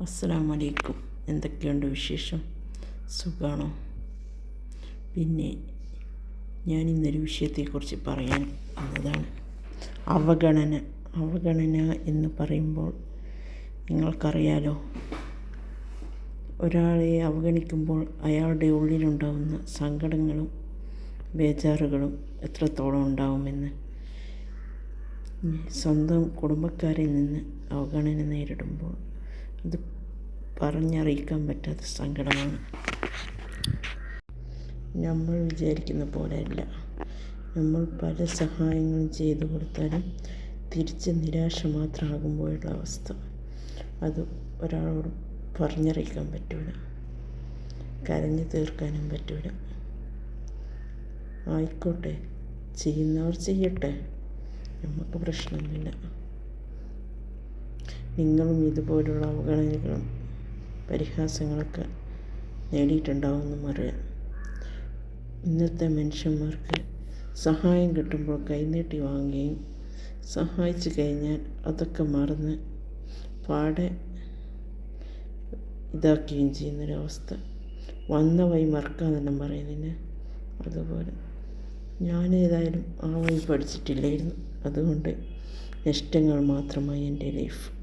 അസ്സലാമു അലൈക്കും. എന്തൊക്കെയുണ്ട് വിശേഷം? സുഖമാണോ? പിന്നെ ഞാനിന്നൊരു വിഷയത്തെക്കുറിച്ച് പറയാൻ വന്നതാണ്. അവഗണന എന്ന് പറയുമ്പോൾ നിങ്ങൾക്കറിയാലോ, ഒരാളെ അവഗണിക്കുമ്പോൾ അയാളുടെ ഉള്ളിലുണ്ടാവുന്ന സങ്കടങ്ങളും ബേജാറുകളും എത്രത്തോളം ഉണ്ടാവുമെന്ന്. സ്വന്തം കുടുംബക്കാരിൽ നിന്ന് അവഗണന നേരിടുമ്പോൾ അത് പറഞ്ഞറിയിക്കാൻ പറ്റാത്ത സങ്കടമാണ്. നമ്മൾ വിചാരിക്കുന്ന പോലെയല്ല. നമ്മൾ പല സഹായങ്ങളും ചെയ്തു കൊടുത്താലും തിരിച്ച് നിരാശ മാത്രമാകുമ്പോഴുള്ള അവസ്ഥ, അത് ഒരാളോട് പറഞ്ഞറിയിക്കാൻ പറ്റൂല, കരഞ്ഞു തീർക്കാനും പറ്റൂല. ആയിക്കോട്ടെ, ചെയ്യുന്നവർ ചെയ്യട്ടെ, നമുക്ക് പ്രശ്നമൊന്നുമില്ല. നിങ്ങളും ഇതുപോലുള്ള അവഗണനകളും പരിഹാസങ്ങളൊക്കെ നേടിയിട്ടുണ്ടാവുമെന്നും അറിയാം. ഇന്നത്തെ മനുഷ്യന്മാർക്ക് സഹായം കിട്ടുമ്പോൾ കൈനീട്ടി വാങ്ങുകയും സഹായിച്ചു കഴിഞ്ഞാൽ അതൊക്കെ മറന്ന് പാടെ ഇതാക്കുകയും ചെയ്യുന്നൊരവസ്ഥ. വന്ന വഴി മറക്കാമെന്നെല്ലാം പറയുന്നില്ല. അതുപോലെ ഞാനേതായാലും ആ വഴി പഠിച്ചിട്ടില്ലായിരുന്നു. അതുകൊണ്ട് നഷ്ടങ്ങൾ മാത്രമായി എൻ്റെ ലൈഫ്.